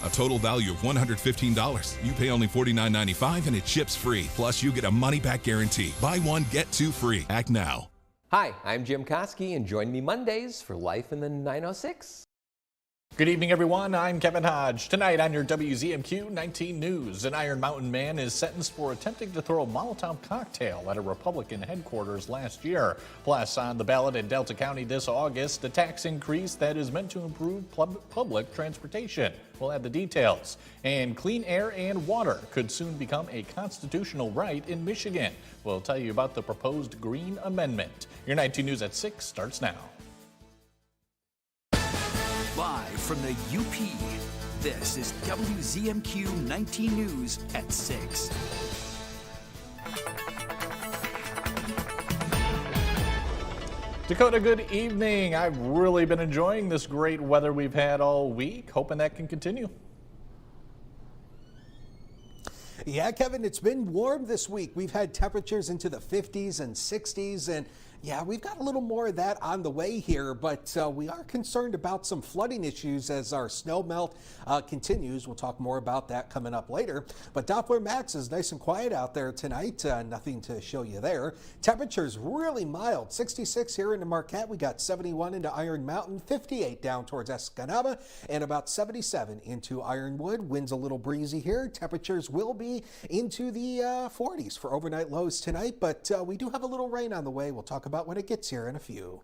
A total value of $115. You pay only $49.95 and it ships free. Plus, you get a money-back guarantee. Buy one, get two free. Act now. Hi, I'm Jim Koski, and join me Mondays for Life in the 906. Good evening, everyone. I'm Kevin Hodge. Tonight on your WZMQ 19 News, an Iron Mountain man is sentenced for attempting to throw a Molotov cocktail at a Republican headquarters last year. Plus, on the ballot in Delta County this August, a tax increase that is meant to improve public transportation. We'll have the details. And clean air and water could soon become a constitutional right in Michigan. We'll tell you about the proposed Green Amendment. Your 19 News at 6 starts now. Live from the UP, this is WZMQ 19 News at 6. Dakota, good evening. I've really been enjoying this great weather we've had all week. Hoping that can continue. Yeah, Kevin, it's been warm this week. We've had temperatures into the 50s and 60s, and yeah, we've got a little more of that on the way here, but we are concerned about some flooding issues as our snow melt continues. We'll talk more about that coming up later. But Doppler Max is nice and quiet out there tonight. Nothing to show you there. Temperatures really mild. 66 here into Marquette. We got 71 into Iron Mountain, 58 down towards Escanaba, and about 77 into Ironwood. Winds a little breezy here. Temperatures will be into the 40s for overnight lows tonight, but we do have a little rain on the way. We'll talk about when it gets here in a few.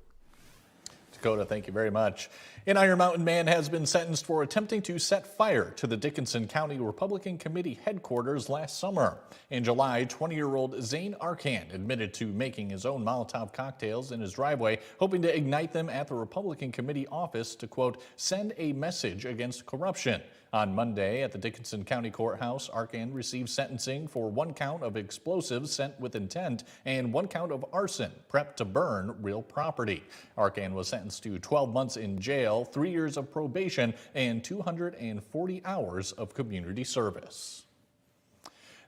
Dakota, thank you very much. An Iron Mountain man has been sentenced for attempting to set fire to the Dickinson County Republican Committee headquarters last summer. In July, 20-year-old Zane Arkan admitted to making his own Molotov cocktails in his driveway, hoping to ignite them at the Republican Committee office to, quote, send a message against corruption. On Monday at the Dickinson County Courthouse, Arkan received sentencing for 1 count of explosives sent with intent and 1 count of arson, prepped to burn real property. Arkan was sentenced to 12 months in jail, 3 years of probation, and 240 hours of community service.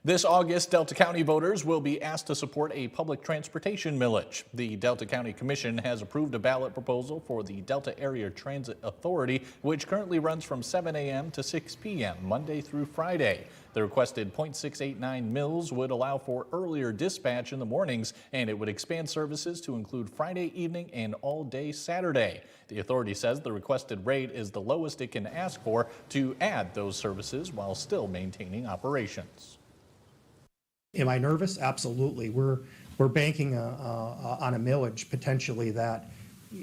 This August, Delta County voters will be asked to support a public transportation millage. The Delta County Commission has approved a ballot proposal for the Delta Area Transit Authority, which currently runs from 7 a.m. to 6 p.m. Monday through Friday. The requested .689 mills would allow for earlier dispatch in the mornings, and it would expand services to include Friday evening and all-day Saturday. The authority says the requested rate is the lowest it can ask for to add those services while still maintaining operations. Am I nervous? Absolutely. We're banking on a millage potentially that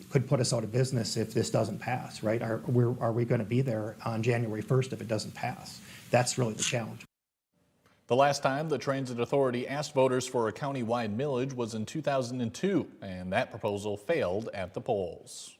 could put us out of business if this doesn't pass, right? Are we going to be there on January 1st if it doesn't pass? That's really the challenge. The last time the Transit Authority asked voters for a countywide millage was in 2002, and that proposal failed at the polls.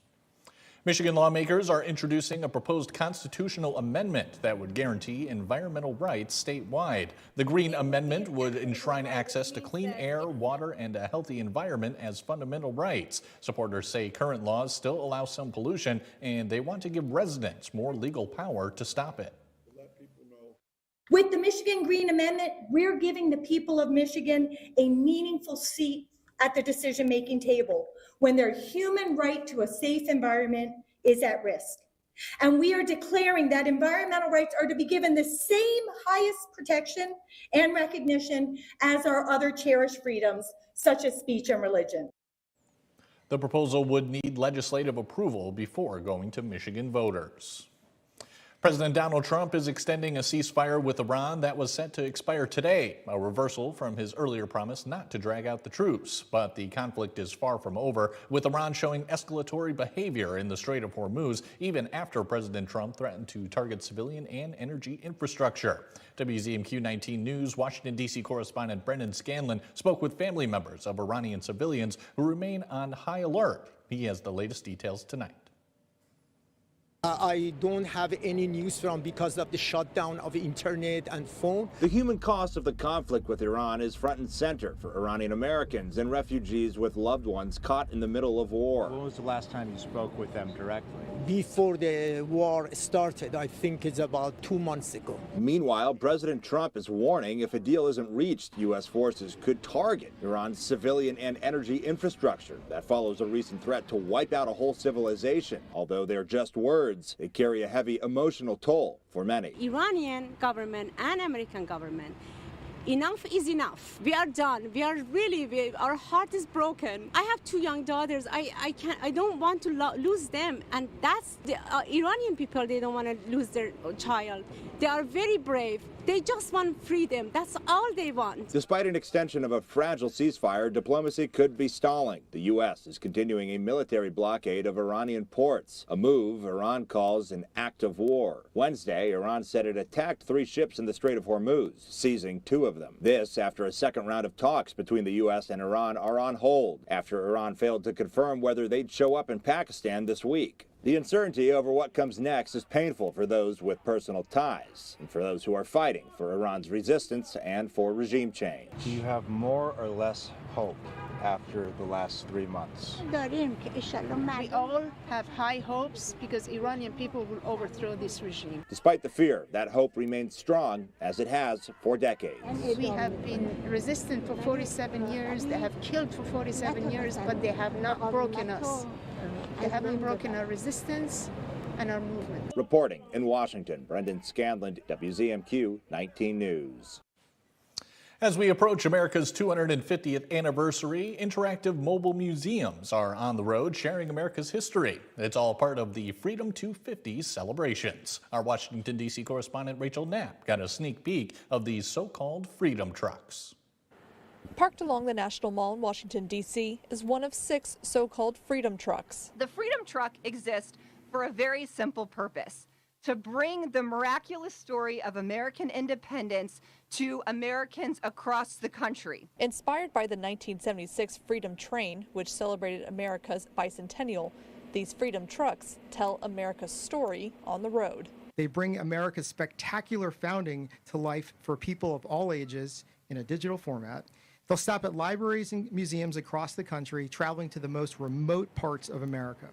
Michigan lawmakers are introducing a proposed constitutional amendment that would guarantee environmental rights statewide. The Green Amendment would enshrine access to clean air, water, and a healthy environment as fundamental rights. Supporters say current laws still allow some pollution, and they want to give residents more legal power to stop it. With the Michigan Green Amendment, we're giving the people of Michigan a meaningful seat at the decision-making table when their human right to a safe environment is at risk. And we are declaring that environmental rights are to be given the same highest protection and recognition as our other cherished freedoms, such as speech and religion. The proposal would need legislative approval before going to Michigan voters. President Donald Trump is extending a ceasefire with Iran that was set to expire today, a reversal from his earlier promise not to drag out the truce. But the conflict is far from over, with Iran showing escalatory behavior in the Strait of Hormuz, even after President Trump threatened to target civilian and energy infrastructure. WZMQ 19 News Washington, D.C. correspondent Brendan Scanlon spoke with family members of Iranian civilians who remain on high alert. He has the latest details tonight. I don't have any news from because of the shutdown of internet and phone. The human cost of the conflict with Iran is front and center for Iranian Americans and refugees with loved ones caught in the middle of war. When was the last time you spoke with them directly? Before the war started, I think it's about 2 months ago. Meanwhile, President Trump is warning if a deal isn't reached, U.S. forces could target Iran's civilian and energy infrastructure. That follows a recent threat to wipe out a whole civilization. Although they're just words, words. They carry a heavy emotional toll for many. Iranian government and American government, enough is enough. We are done. Our heart is broken. I have 2 young daughters. I don't want to lose them. And that's the Iranian people. They don't want to lose their child. They are very brave. They just want freedom. That's all they want. Despite an extension of a fragile ceasefire, diplomacy could be stalling. The U.S. is continuing a military blockade of Iranian ports, a move Iran calls an act of war. Wednesday, Iran said it attacked 3 ships in the Strait of Hormuz, seizing 2 of them. This after a second round of talks between the U.S. and Iran are on hold after Iran failed to confirm whether they'd show up in Pakistan this week. The uncertainty over what comes next is painful for those with personal ties and for those who are fighting for Iran's resistance and for regime change. Do you have more or less hope after the last 3 months? We all have high hopes because Iranian people will overthrow this regime. Despite the fear, that hope remains strong, as it has for decades. We have been resistant for 47 years. They have killed for 47 years, but they have not broken us. They haven't broken our resistance and our movement. Reporting in Washington, Brendan Scanlon, WZMQ 19 News. As we approach America's 250th anniversary, interactive mobile museums are on the road sharing America's history. It's all part of the Freedom 250 celebrations. Our Washington, D.C. correspondent Rachel Knapp got a sneak peek of these so-called Freedom Trucks. Parked along the National Mall in Washington, D.C. is one of 6 so-called Freedom Trucks. The Freedom Truck exists for a very simple purpose: to bring the miraculous story of American independence to Americans across the country. Inspired by the 1976 Freedom Train, which celebrated America's bicentennial, these Freedom Trucks tell America's story on the road. They bring America's spectacular founding to life for people of all ages in a digital format. They'll stop at libraries and museums across the country, traveling to the most remote parts of America.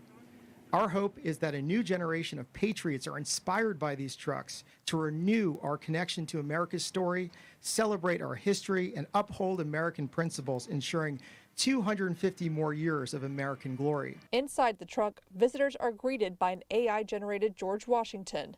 Our hope is that a new generation of patriots are inspired by these trucks to renew our connection to America's story, celebrate our history, and uphold American principles, ensuring 250 more years of American glory. Inside the truck, visitors are greeted by an AI-generated George Washington.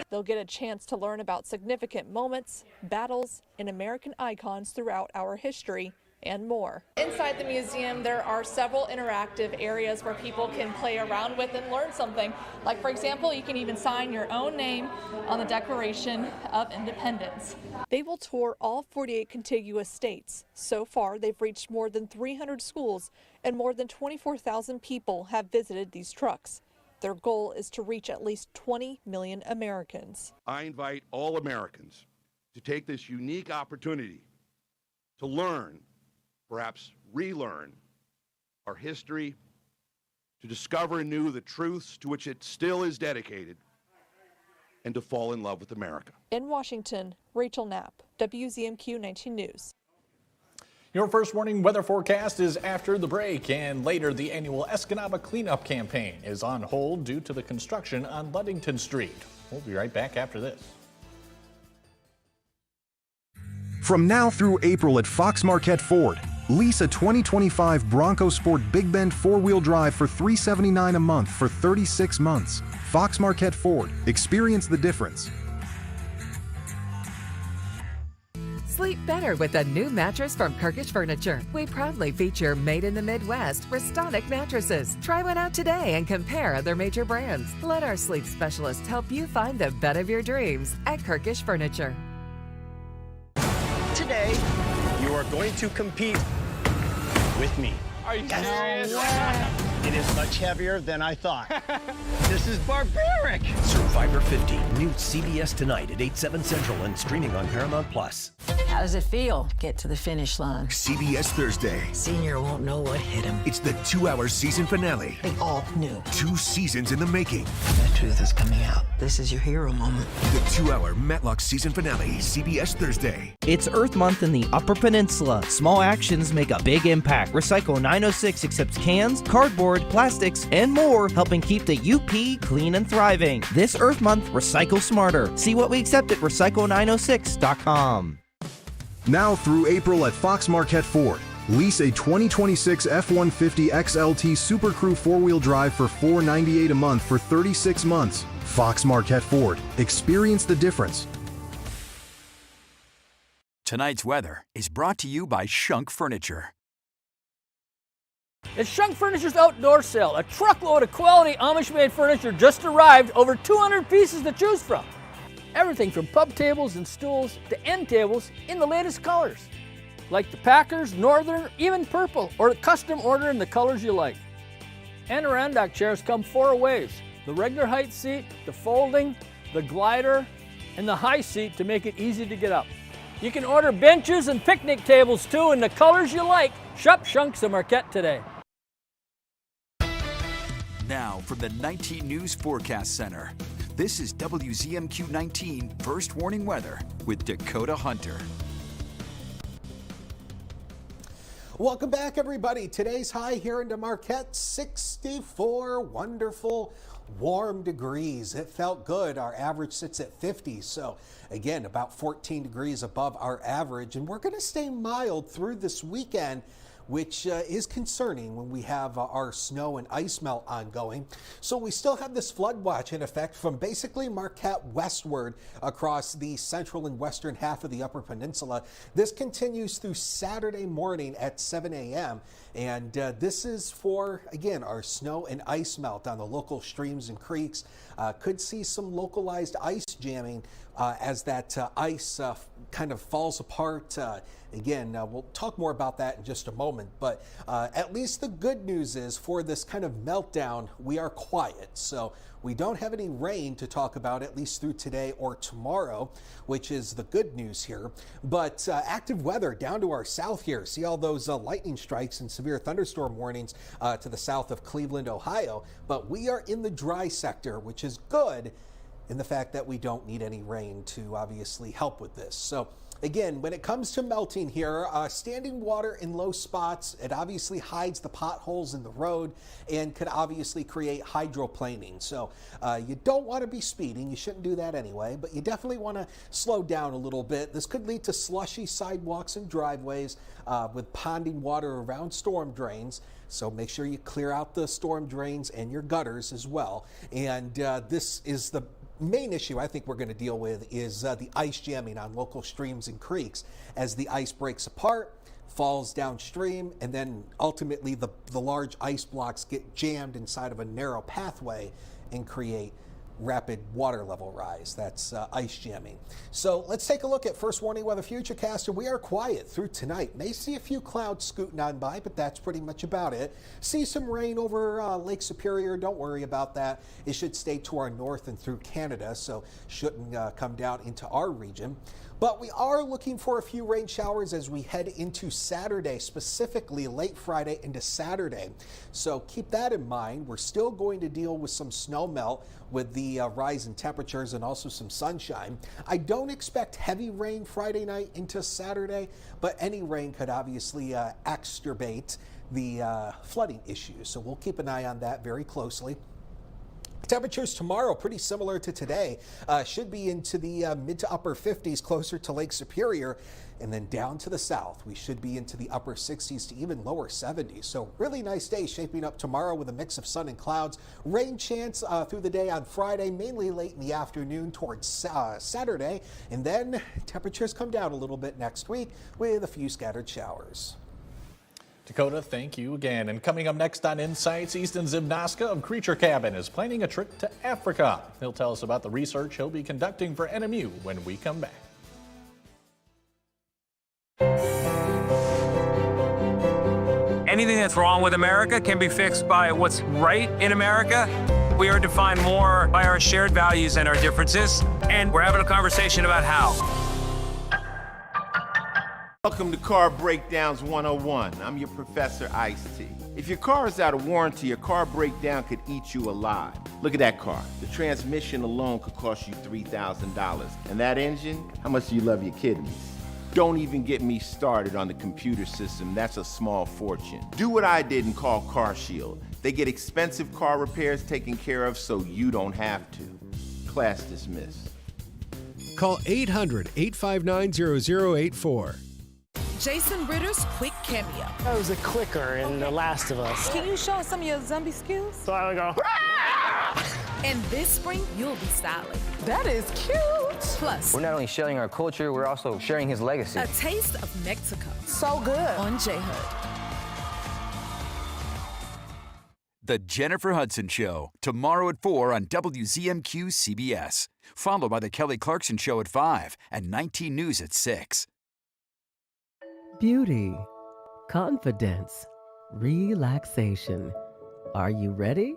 They'll get a chance to learn about significant moments, battles, and American icons throughout our history, and more. Inside the museum, there are several interactive areas where people can play around with and learn something. Like, for example, you can even sign your own name on the Declaration of Independence. They will tour all 48 contiguous states. So far, they've reached more than 300 schools, and more than 24,000 people have visited these trucks. Their goal is to reach at least 20 million Americans. I invite all Americans to take this unique opportunity to learn, perhaps relearn, our history, to discover anew the truths to which it still is dedicated, and to fall in love with America. In Washington, Rachel Knapp, WZMQ 19 News. Your first warning weather forecast is after the break, and later the annual Escanaba cleanup campaign is on hold due to the construction on Ludington Street. We'll be right back after this. From now through April at Fox Marquette Ford, lease a 2025 Bronco Sport Big Bend 4-wheel drive for $379 a month for 36 months. Fox Marquette Ford. Experience the difference. Sleep better with a new mattress from Kirkish Furniture. We proudly feature made in the Midwest Restonic mattresses. Try one out today and compare other major brands. Let our sleep specialists help you find the bed of your dreams at Kirkish Furniture. Today, you are going to compete with me. Are you serious? It is much heavier than I thought. This is barbaric. Survivor 50, new CBS tonight at 8/7 Central and streaming on Paramount+. How does it feel? Get to the finish line. CBS Thursday. Senior won't know what hit him. It's the 2-hour season finale. They all knew. 2 seasons in the making. The truth is coming out. This is your hero moment. The 2-hour Matlock season finale, CBS Thursday. It's Earth Month in the Upper Peninsula. Small actions make a big impact. Recycle 906 accepts cans, cardboard, plastics, and more, helping keep the UP clean and thriving. This Earth Month, recycle smarter. See what we accept at recycle906.com. Now through April at Fox Marquette Ford, Lease a 2026 F-150 XLT Super Crew 4-wheel drive for $498 a month for 36 months. Fox Marquette Ford. Experience the difference. Tonight's weather is brought to you by Shunk Furniture. It's Shunk Furniture's outdoor sale. A truckload of quality Amish-made furniture just arrived, over 200 pieces to choose from. Everything from pub tables and stools to end tables in the latest colors, like the Packers, Northern, even purple, or custom order in the colors you like. Adirondack chairs come 4 ways: the regular height seat, the folding, the glider, and the high seat to make it easy to get up. You can order benches and picnic tables too in the colors you like. Shop Shunks of Marquette today. Now from the 19 News Forecast Center. This is WZMQ 19 First Warning Weather with Dakota Hunter. Welcome back, everybody. Today's high here in Marquette, 64 wonderful, warm degrees. It felt good. Our average sits at 50. So again, about 14 degrees above our average. And we're going to stay mild through this weekend, which is concerning when we have our snow and ice melt ongoing. So we still have this flood watch in effect from basically Marquette westward across the central and western half of the Upper Peninsula. This continues through Saturday morning at 7 a.m. And this is for, again, our snow and ice melt on the local streams and creeks. Could see some localized ice jamming as that ice kind of falls apart. Again, we'll talk more about that in just a moment, but at least the good news is for this kind of meltdown, we are quiet. So we don't have any rain to talk about, at least through today or tomorrow, which is the good news here. But active weather down to our south here. See all those lightning strikes and severe thunderstorm warnings to the south of Cleveland, Ohio. But we are in the dry sector, which is good in the fact that we don't need any rain to obviously help with this. So again, when it comes to melting here, standing water in low spots, it obviously hides the potholes in the road and could obviously create hydroplaning. So you don't want to be speeding. You shouldn't do that anyway, but you definitely want to slow down a little bit. This could lead to slushy sidewalks and driveways with ponding water around storm drains. So make sure you clear out the storm drains and your gutters as well. And this is the main issue I think we're going to deal with is the ice jamming on local streams and creeks as the ice breaks apart, falls downstream, and then ultimately the large ice blocks get jammed inside of a narrow pathway and create rapid water level rise. That's ice jamming. So let's take a look at first warning weather futurecaster. We are quiet through tonight. May see a few clouds scooting on by, but that's pretty much about it. See some rain over Lake Superior. Don't worry about that. It should stay to our north and through Canada, so shouldn't come down into our region. But we are looking for a few rain showers as we head into Saturday, specifically late Friday into Saturday. So keep that in mind. We're still going to deal with some snow melt with the rise in temperatures and also some sunshine. I don't expect heavy rain Friday night into Saturday, but any rain could obviously exacerbate the flooding issues. So we'll keep an eye on that very closely. Temperatures tomorrow pretty similar to today. Should be into the mid to upper 50s closer to Lake Superior, and then down to the south we should be into the upper 60s to even lower 70s. So really nice day shaping up tomorrow with a mix of sun and clouds. Rain chance through the day on Friday, mainly late in the afternoon towards Saturday, and then temperatures come down a little bit next week with a few scattered showers. Dakota, thank you again. And coming up next on Insights, Easton Zimnoska of Creature Cabin is planning a trip to Africa. He'll tell us about the research he'll be conducting for NMU when we come back. Anything that's wrong with America can be fixed by what's right in America. We are defined more by our shared values and our differences, and we're having a conversation about how. Welcome to Car Breakdowns 101. I'm your Professor Ice-T. If your car is out of warranty, a car breakdown could eat you alive. Look at that car. The transmission alone could cost you $3,000. And that engine? How much do you love your kidneys? Don't even get me started on the computer system. That's a small fortune. Do what I did and call CarShield. They get expensive car repairs taken care of so you don't have to. Class dismissed. Call 800-859-0084. Jason Ritter's quick cameo. I was a clicker in The Last of Us. Can you show us some of your zombie skills? So I would go, And this spring, you'll be styling. That is cute. Plus, We're not only sharing our culture, we're also sharing his legacy. a taste of Mexico. So good. On J-Hood. The Jennifer Hudson Show, tomorrow at 4 on WZMQ CBS. Followed by The Kelly Clarkson Show at 5 and 19 News at 6. Beauty, confidence, relaxation. Are you ready?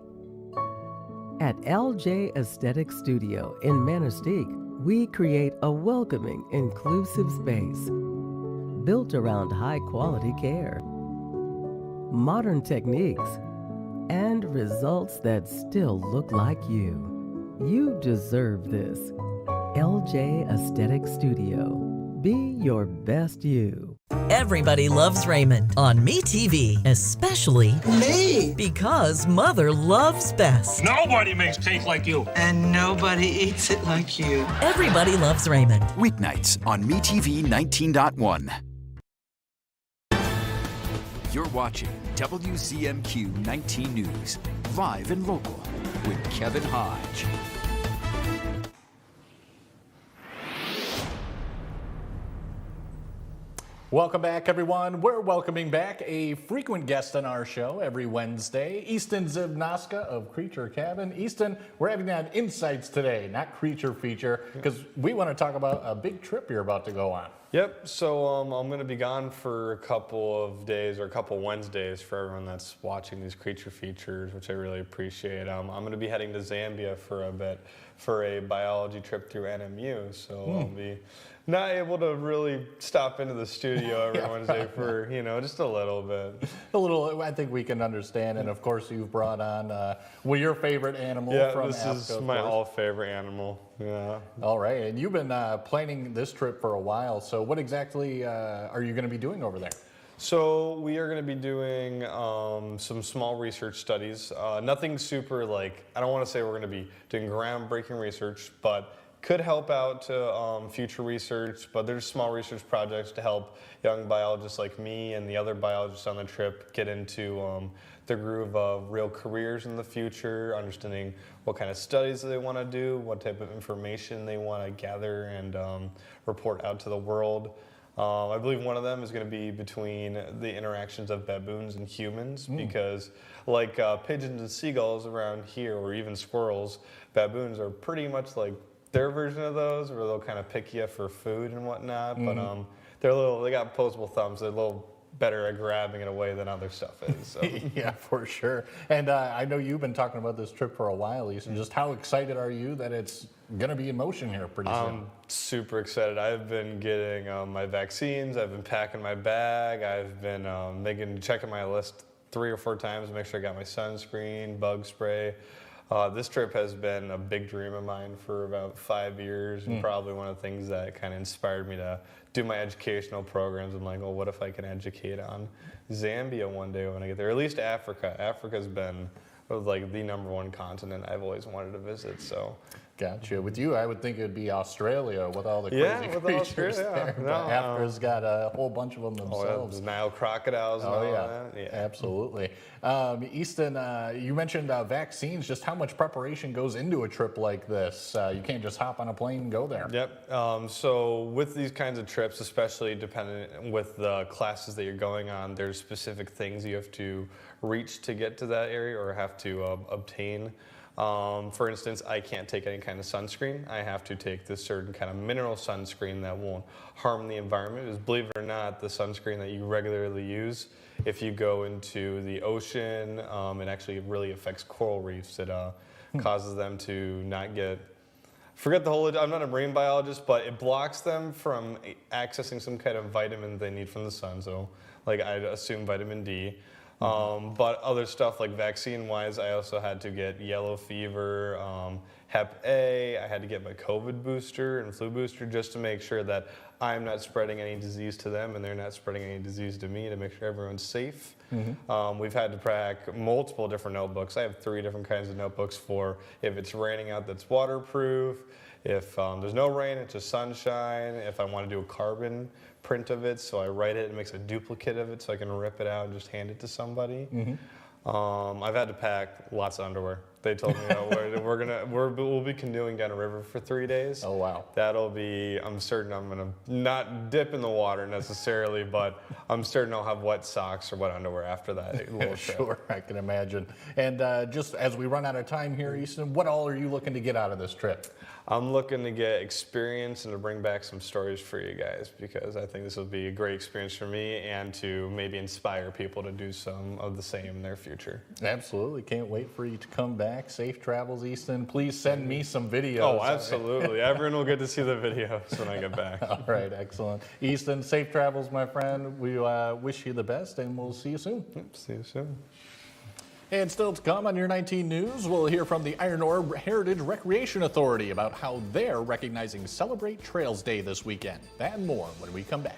At LJ Aesthetic Studio in Manistee, we create a welcoming, inclusive space built around high-quality care, modern techniques, and results that still look like you. You deserve this. LJ Aesthetic Studio. Be your best you. Everybody loves Raymond on MeTV, especially me, because Mother loves best. Nobody makes cake like you. And nobody eats it like you. Everybody loves Raymond. Weeknights on MeTV 19.1. You're watching WZMQ 19 News, live and local, with Kevin Hodge. Welcome back, everyone. We're welcoming back a frequent guest on our show every Wednesday, Easton Zibnoska of Creature Cabin. Easton, we're having that Insights today, not Creature Feature, because we want to talk about a big trip you're about to go on. Yep, so I'm going to be gone for a couple of days, or a couple Wednesdays for everyone that's watching these Creature Features, which I really appreciate. I'm going to be heading to Zambia for a bit for a biology trip through NMU, so I'll be not able to really stop into the studio every Wednesday for, just a little bit. A little, I think we can understand, and of course you've brought on, your favorite animal from Africa. Yeah, this is my all-favorite animal, yeah. All right, and you've been planning this trip for a while, so what exactly are you going to be doing over there? So we are going to be doing some small research studies. Nothing super I don't want to say we're going to be doing groundbreaking research, but could help out to future research, but there's small research projects to help young biologists like me and the other biologists on the trip get into the groove of real careers in the future, understanding what kind of studies they want to do, what type of information they want to gather and report out to the world. I believe one of them is going to be between the interactions of baboons and humans, because like pigeons and seagulls around here, or even squirrels, baboons are pretty much like their version of those, where they'll kind of pick you for food and whatnot. But they got opposable thumbs. They're a little better at grabbing it away than other stuff is. So. Yeah, for sure. And I know you've been talking about this trip for a while, Ethan. Just how excited are you that it's going to be in motion here pretty soon? I'm super excited. I've been getting my vaccines. I've been packing my bag. I've been checking my list 3 or 4 times to make sure I got my sunscreen, bug spray. This trip has been a big dream of mine for about 5 years, and probably one of the things that kind of inspired me to do my educational programs. I'm like, well, what if I can educate on Zambia one day when I get there? Or at least Africa. Africa's been like the #1 continent I've always wanted to visit. So. Gotcha. With you, I would think it would be Australia with all the crazy creatures there. No, Africa's got a whole bunch of them themselves. Oh, yeah, Nile crocodiles and all that. Yeah, absolutely. Easton, you mentioned vaccines. Just how much preparation goes into a trip like this? You can't just hop on a plane and go there. Yep. So with these kinds of trips, especially dependent with the classes that you're going on, there's specific things you have to reach to get to that area or have to obtain. For instance, I can't take any kind of sunscreen. I have to take this certain kind of mineral sunscreen that won't harm the environment. Because believe it or not, the sunscreen that you regularly use, if you go into the ocean, it actually really affects coral reefs. It causes them to not get, I'm not a marine biologist, but it blocks them from accessing some kind of vitamin they need from the sun. So like I'd assume vitamin D. But other stuff like vaccine-wise, I also had to get yellow fever, Hep A. I had to get my COVID booster and flu booster just to make sure that I'm not spreading any disease to them and they're not spreading any disease to me, to make sure everyone's safe. We've had to pack multiple different notebooks. I have 3 different kinds of notebooks for if it's raining out that's waterproof, If there's no rain, it's just sunshine. If I want to do a carbon print of it, so I write it and makes a duplicate of it so I can rip it out and just hand it to somebody. I've had to pack lots of underwear. They told me we'll be canoeing down a river for 3 days. Oh wow! That'll be. I'm certain I'm gonna not dip in the water necessarily, but I'm certain I'll have wet socks or wet underwear after that little trip. Sure, I can imagine. And just as we run out of time here, Easton, what all are you looking to get out of this trip? I'm looking to get experience and to bring back some stories for you guys, because I think this will be a great experience for me and to maybe inspire people to do some of the same in their future. Absolutely. Can't wait for you to come back. Safe travels, Easton. Please send me some videos. Oh, absolutely. Everyone will get to see the videos when I get back. All right, excellent. Easton, safe travels, my friend. We wish you the best, and we'll see you soon. Yep, see you soon. And still to come on your 19 News, we'll hear from the Iron Ore Heritage Recreation Authority about how they're recognizing Celebrate Trails Day this weekend. That and more when we come back.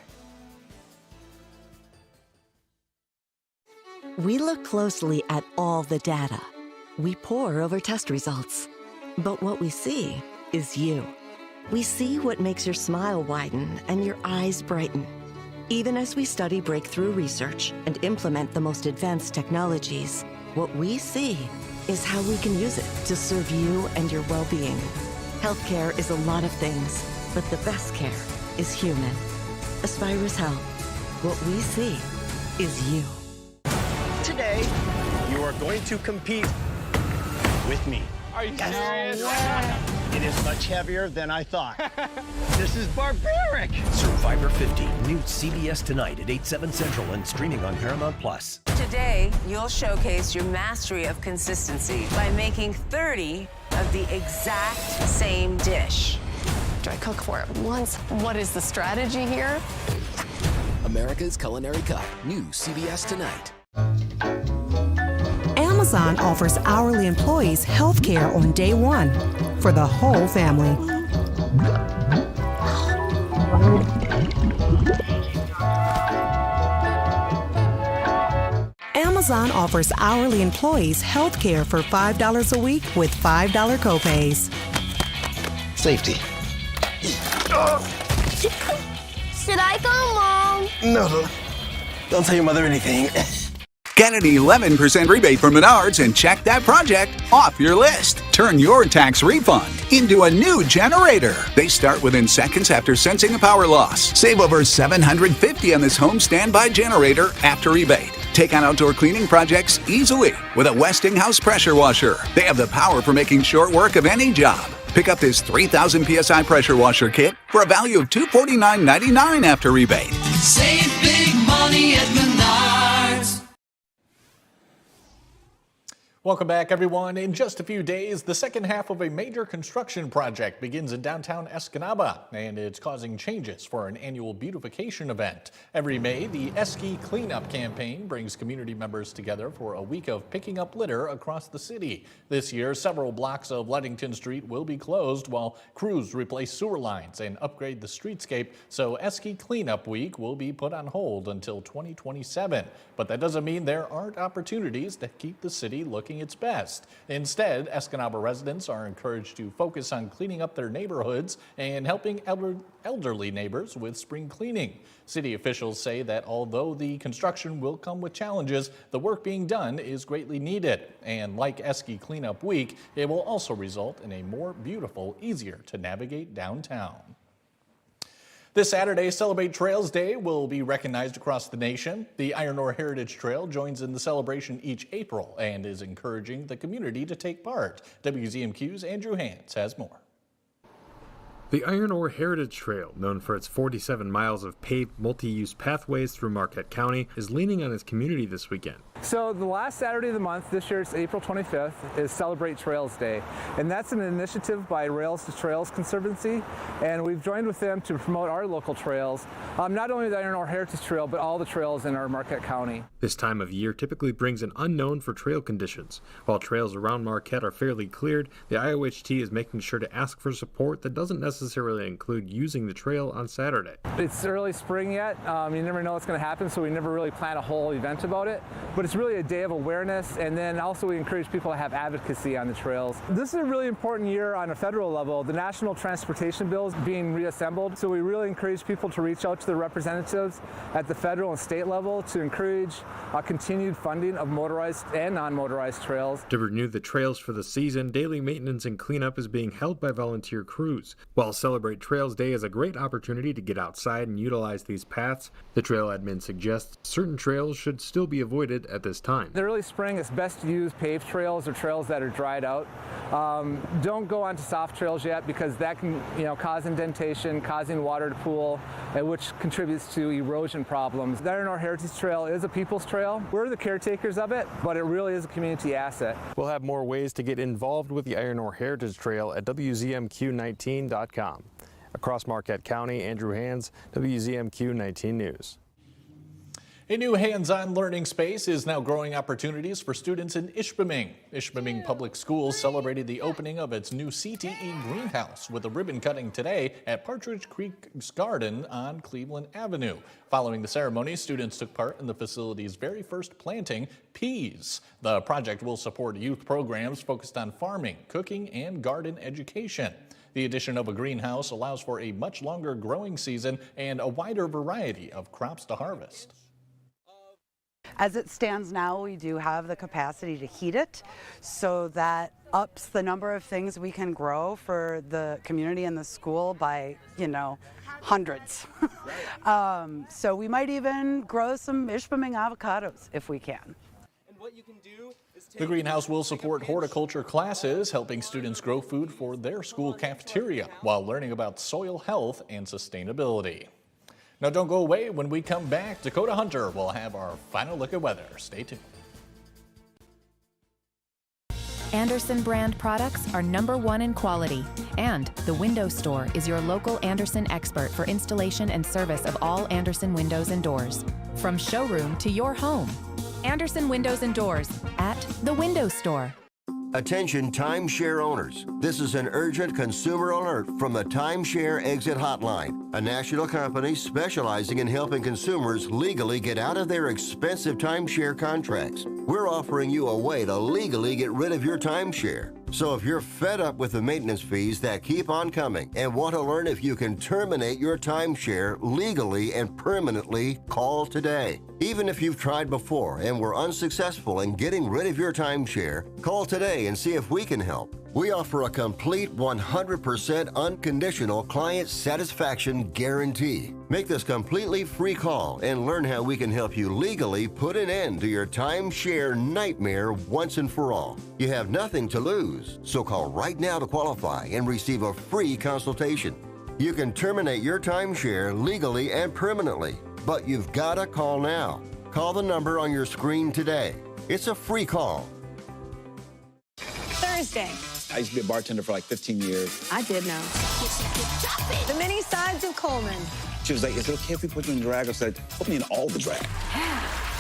We look closely at all the data. We pore over test results. But what we see is you. We see what makes your smile widen and your eyes brighten. Even as we study breakthrough research and implement the most advanced technologies, what we see is how we can use it to serve you and your well-being. Healthcare is a lot of things, but the best care is human. Aspirus Health. What we see is you. Today, you are going to compete with me. Are you serious? It is much heavier than I thought. This is barbaric. Survivor 50, new CBS tonight at 8/7 Central and streaming on Paramount+. Today, you'll showcase your mastery of consistency by making 30 of the exact same dish. Do I cook for it once? What is the strategy here? America's Culinary Cup, new CBS tonight. Amazon offers hourly employees health care on day one for the whole family. Amazon offers hourly employees health care for $5 a week with $5 copays. Safety. Should I go, Mom? No, don't tell your mother anything. Get an 11% rebate from Menards and check that project off your list. Turn your tax refund into a new generator. They start within seconds after sensing a power loss. Save over $750 on this home standby generator after rebate. Take on outdoor cleaning projects easily with a Westinghouse pressure washer. They have the power for making short work of any job. Pick up this 3,000 PSI pressure washer kit for a value of $249.99 after rebate. Save big money at Menards. Welcome back, everyone. In just a few days, the second half of a major construction project begins in downtown Escanaba, and it's causing changes for an annual beautification event. Every May, the Esky Cleanup Campaign brings community members together for a week of picking up litter across the city. This year, several blocks of Ludington Street will be closed while crews replace sewer lines and upgrade the streetscape, so Esky Cleanup Week will be put on hold until 2027. But that doesn't mean there aren't opportunities to keep the city looking its best. Instead, Escanaba residents are encouraged to focus on cleaning up their neighborhoods and helping elderly neighbors with spring cleaning. City officials say that although the construction will come with challenges, the work being done is greatly needed. And like Esky Cleanup Week, it will also result in a more beautiful, easier to navigate downtown. This Saturday, Celebrate Trails Day will be recognized across the nation. The Iron Ore Heritage Trail joins in the celebration each April and is encouraging the community to take part. WZMQ's Andrew Hans has more. The Iron Ore Heritage Trail, known for its 47 miles of paved multi-use pathways through Marquette County, is leaning on its community this weekend. So the last Saturday of the month, this year it's April 25th, is Celebrate Trails Day. And that's an initiative by Rails to Trails Conservancy. And we've joined with them to promote our local trails, not only the Iron Ore Heritage Trail, but all the trails in our Marquette County. This time of year typically brings an unknown for trail conditions. While trails around Marquette are fairly cleared, the IOHT is making sure to ask for support that doesn't necessarily include using the trail on Saturday. It's early spring yet. You never know what's going to happen, so we never really plan a whole event about it. But it's It's really a day of awareness, and then also we encourage people to have advocacy on the trails. This is a really important year on a federal level. The National Transportation Bill is being reassembled, so we really encourage people to reach out to their representatives at the federal and state level to encourage continued funding of motorized and non-motorized trails. To renew the trails for the season, daily maintenance and cleanup is being held by volunteer crews. While Celebrate Trails Day is a great opportunity to get outside and utilize these paths, the trail admin suggests certain trails should still be avoided at this time. In the early spring, it's best to use paved trails or trails that are dried out. Don't go onto soft trails yet, because that can cause indentation, causing water to pool, which contributes to erosion problems. The Iron Ore Heritage Trail is a people's trail. We're the caretakers of it, but it really is a community asset. We'll have more ways to get involved with the Iron Ore Heritage Trail at WZMQ19.com. Across Marquette County, Andrew Hands, WZMQ 19 News. A new hands-on learning space is now growing opportunities for students in Ishpeming. Ishpeming Public Schools celebrated the opening of its new CTE greenhouse with a ribbon cutting today at Partridge Creek's Garden on Cleveland Avenue. Following the ceremony, students took part in the facility's very first planting, peas. The project will support youth programs focused on farming, cooking, and garden education. The addition of a greenhouse allows for a much longer growing season and a wider variety of crops to harvest. As it stands now, we do have the capacity to heat it, so that ups the number of things we can grow for the community and the school by, hundreds. So we might even grow some Ishpeming avocados if we can. The greenhouse will support horticulture classes, helping students grow food for their school cafeteria while learning about soil health and sustainability. Now don't go away. When we come back, Dakota Hunter will have our final look at weather. Stay tuned. Andersen brand products are #1 in quality, and the Window Store is your local Andersen expert for installation and service of all Andersen windows and doors. From showroom to your home, Andersen Windows and Doors at the Window Store. Attention timeshare owners. This is an urgent consumer alert from the Timeshare Exit Hotline, a national company specializing in helping consumers legally get out of their expensive timeshare contracts. We're offering you a way to legally get rid of your timeshare. So if you're fed up with the maintenance fees that keep on coming and want to learn if you can terminate your timeshare legally and permanently, call today. Even if you've tried before and were unsuccessful in getting rid of your timeshare, call today and see if we can help. We offer a complete 100% unconditional client satisfaction guarantee. Make this completely free call and learn how we can help you legally put an end to your timeshare nightmare once and for all. You have nothing to lose, so call right now to qualify and receive a free consultation. You can terminate your timeshare legally and permanently, but you've got to call now. Call the number on your screen today. It's a free call. Thursday. I used to be a bartender for like 15 years. I did know. The many sides of Coleman. She was like, is it okay if we put you in drag? I said, put me in all the drag.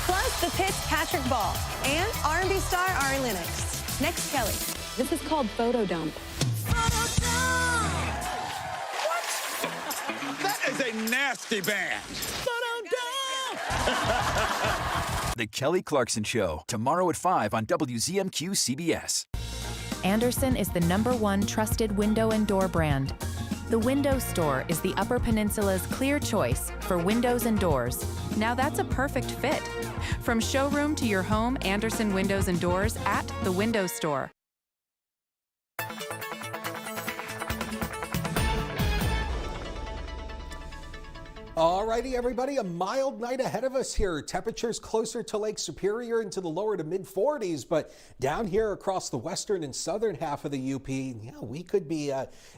Plus the pitch Patrick Ball and R&B star Ari Lennox. Next, Kelly. This is called Photo Dump. That is a nasty band. The Kelly Clarkson Show, tomorrow at 5 on WZMQ CBS. Andersen is the #1 trusted window and door brand. The Window Store is the Upper Peninsula's clear choice for windows and doors. Now that's a perfect fit. From showroom to your home, Andersen Windows and Doors at the Window Store. Alrighty, everybody, a mild night ahead of us here. Temperatures closer to Lake Superior into the lower to mid 40s, but down here across the western and southern half of the UP, we could be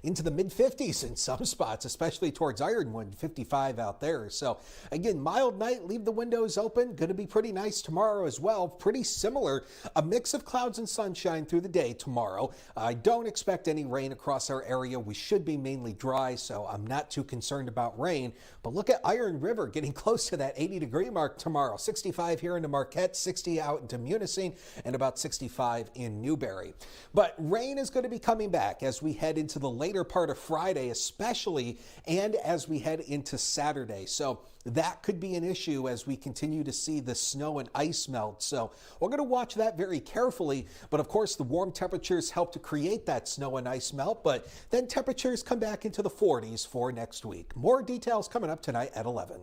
into the mid 50s in some spots, especially towards Ironwood, 55 out there. So again, mild night, leave the windows open. Going to be pretty nice tomorrow as well. Pretty similar, a mix of clouds and sunshine through the day tomorrow. I don't expect any rain across our area. We should be mainly dry, so I'm not too concerned about rain, but look look at Iron River getting close to that 80-degree mark tomorrow. 65 here into Marquette, 60 out into Munising, and about 65 in Newberry. But rain is going to be coming back as we head into the later part of Friday, especially, and as we head into Saturday. So that could be an issue as we continue to see the snow and ice melt. So we're going to watch that very carefully. But of course, the warm temperatures help to create that snow and ice melt. But then temperatures come back into the 40s for next week. More details coming up tonight at 11.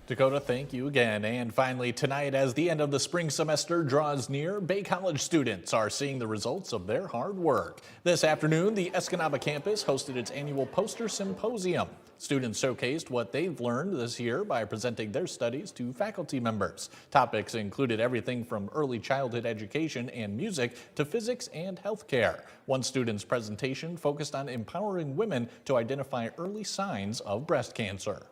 Dakota, thank you again. And finally tonight, as the end of the spring semester draws near, Bay College students are seeing the results of their hard work. This afternoon, the Escanaba campus hosted its annual poster symposium. Students showcased what they've learned this year by presenting their studies to faculty members. Topics included everything from early childhood education and music to physics and healthcare. One student's presentation focused on empowering women to identify early signs of breast cancer.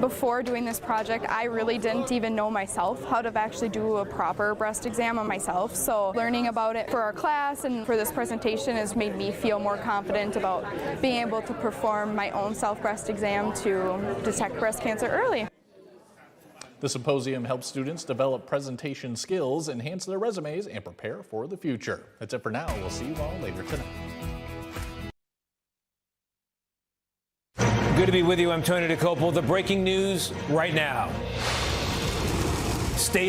Before doing this project, I really didn't even know myself how to actually do a proper breast exam on myself. So learning about it for our class and for this presentation has made me feel more confident about being able to perform my own self-breast exam to detect breast cancer early. The symposium helps students develop presentation skills, enhance their resumes, and prepare for the future. That's it for now. We'll see you all later tonight. Good to be with you. I'm Tony DeCopel. The breaking news right now. State